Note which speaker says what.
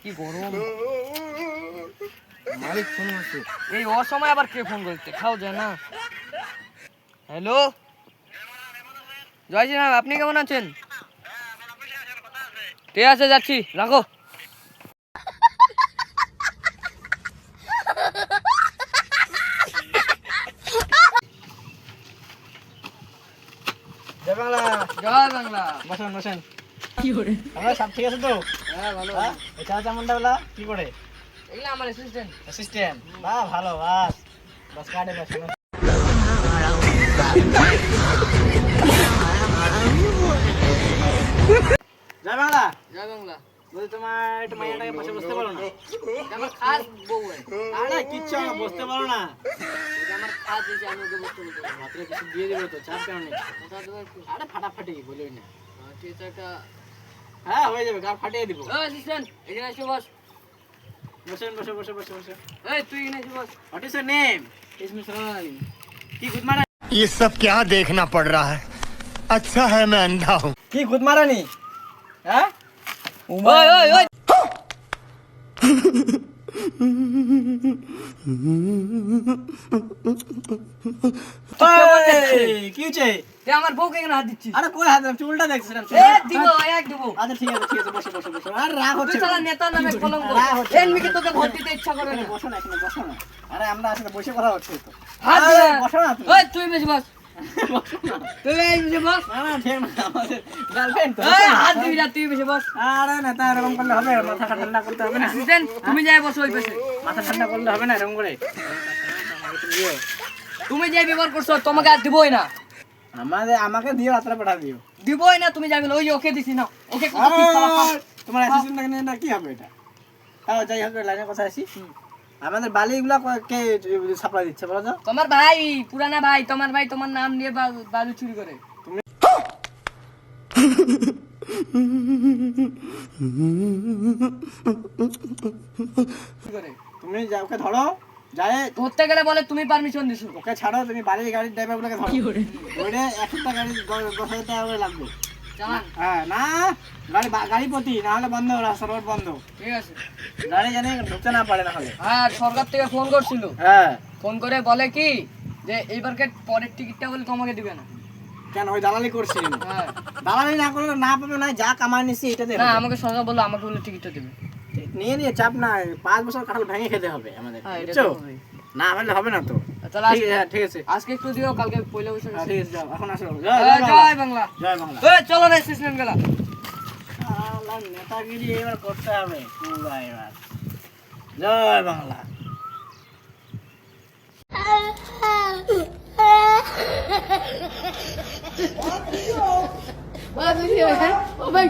Speaker 1: কি গরম মালিক ফোন করছে এই অসময় আবার কে ফোন করতে খাও যায় না। হ্যালো জয় শ্রীরাম, আপনি কেমন আছেন? ঠিক আছে যাচ্ছি, রাখো।
Speaker 2: জয় বাংলা।
Speaker 1: জয় বাংলা।
Speaker 2: বসেন বসেন।
Speaker 1: কি করে
Speaker 2: আমরা সব ঠিক আছে তো?
Speaker 1: হ্যাঁ ভালো।
Speaker 2: এই চাচা মুন্ডাওয়ালা কি করে?
Speaker 1: এগুলা আমার অ্যাসিস্ট্যান্ট।
Speaker 2: অ্যাসিস্ট্যান্ট? বাহ ভালো, বাস বাস কাটে বাস। জয় বাংলা।
Speaker 1: জয় বাংলা।
Speaker 2: বলি তোমার একটু মাইয়াটাকে পাশে বসতে পারো না?
Speaker 1: আমার খাস বউ হয়।
Speaker 2: আরে কিচ্ছু না, বসতে পারো না।
Speaker 1: এটা আমার খাস এসে আমি ওকে বসতে বলবো।
Speaker 2: মাত্র কিছু দিয়ে দেবো তো, চাপ কেন নেই?
Speaker 1: কথা দেবো একটু।
Speaker 2: আরে ফাটাফাটি বলোই না।
Speaker 1: টিচারটা
Speaker 2: হ্যাঁ হয়ে যাবে, গাল ফাটিয়ে দিব।
Speaker 1: ও অ্যাসিস্ট্যান্ট এখানে এসে বস।
Speaker 2: বসেন বসে বসে বসে বসে।
Speaker 1: এই তুই এখানে এসে বস।
Speaker 2: What is your name?
Speaker 1: ইসমে সালাম।
Speaker 2: কি গুদমারা?
Speaker 3: ये सब क्या देखना पड़ रहा है? अच्छा है मैं अंधा हूँ।
Speaker 2: কি গুদমারানি? হ্যাঁ?
Speaker 1: ওই ওই ওই
Speaker 2: এই, কি হয়েছে?
Speaker 1: তুই আমার বউকে কেন হাত দিচ্ছিস?
Speaker 2: আরে কই হাত দিলাম? চুলটা দেখছিলাম।
Speaker 1: এ দিব এক দিব।
Speaker 2: আচ্ছা ঠিক আছে ঠিক আছে, বসো বসো বসো। আর রাগ
Speaker 1: তুই
Speaker 2: হচ্ছে।
Speaker 1: শালা নেতা নামে কলঙ্ক।
Speaker 2: রাগ হচ্ছে।
Speaker 1: এমনিকে তোকে ভোট দিতে ইচ্ছা করে না।
Speaker 2: বসো না, এখানে বসো না। আরে আমরা আসলে বসে কথা হচ্ছে তো।
Speaker 1: হাত
Speaker 2: আরে,
Speaker 1: দে না।
Speaker 2: বসো না তুমি।
Speaker 1: ওই তুই বেশি বস।
Speaker 2: বসো না।
Speaker 1: তুই এই বেশি বস।
Speaker 2: না না ঠিক না, আমাদের গার্লফ্রেন্ড তো।
Speaker 1: এই হাত দিবি না, তুই বেশি বস।
Speaker 2: আরে নেতা এরকম করলে হবে? মাথা ঠান্ডা করতে হবে না।
Speaker 1: অ্যাসিস্ট্যান্ট তুমি যাই বসো ওই পাশে।
Speaker 2: মাথা ঠান্ডা করলে হবে না এরকম করে।
Speaker 1: তুমি যে ব্যবহার করছো তোমাকে আর দিবই না।
Speaker 2: আমাকে দিও, রাত্রে পাঠা দিও।
Speaker 1: দিবই না, তুমি যাবে ওই ওকে দিছি না। ওকে কত পিস খাওয়া খাও।
Speaker 2: তোমার অ্যাসিস্ট্যান্ট নিয়ে না কি হবে এটা? তাও যাই হোক, লাইনের কথা আসি। আমাদের বালিগুলা কে সাপ্লাই দিচ্ছে বলো তো?
Speaker 1: তোমার ভাই পুরানা ভাই, তোমার ভাই তোমার নাম নিয়ে বালু চুরি করে। কি করে?
Speaker 2: তুমি যা ওকে ধরো, যায়
Speaker 1: ধরতে গেলে বলে তুমি পারমিশন দিছো।
Speaker 2: ওকে ছাড়ো, তুমি বাড়ির গাড়ির ড্রাইভার গুলোকে ধরো। ওইটা এক একটা গাড়ি 10,000 টাকা করে লাগবে।
Speaker 1: চালান।
Speaker 2: হ্যাঁ না, গাড়ি প্রতি না হলে বন্ধ, রাস্তা রোড বন্ধ।
Speaker 1: ঠিক আছে।
Speaker 2: গাড়ি জানি ঢুকতে না পারে না হলে।
Speaker 1: আর সরকার থেকে ফোন করছিল,
Speaker 2: হ্যাঁ
Speaker 1: ফোন করে বলে কি যে এইবারকে পরের টিকিটটা বলে তোমাকে দিবে না।
Speaker 2: কেন? ওই দালালি করছি।
Speaker 1: হ্যাঁ
Speaker 2: দালালি না করলে না পাবে না, যা কামাই নিছি এটা
Speaker 1: না, আমাকে সরকার বললো আমাকে বলে টিকিটটা দিবে।
Speaker 2: নিয়ে চাপ না, 5 বছর কাঁঠাল ভেঙে খেতে হবে আমাদের,
Speaker 1: হ্যাঁ এটা
Speaker 2: বুঝছো?
Speaker 1: তো হবেই।
Speaker 2: না হলে হবে না তো।
Speaker 1: তাহলে
Speaker 2: ঠিক আছে, ঠিক আছে।
Speaker 1: আজকে একটু দিও, কালকে পয়লা বৈশাখ
Speaker 2: হ্যাঁ,
Speaker 1: আছে।
Speaker 2: ঠিক আছে, যাও এখন আসো।
Speaker 1: জয় বাংলা।
Speaker 2: জয় বাংলা।
Speaker 1: এই চলো রে অ্যাসিস্ট্যান্ট গেলা।
Speaker 2: আল্লাহ, নেতাগিরি এবার করতে হবে পুরা এবার। জয় বাংলা।
Speaker 1: ও ভাই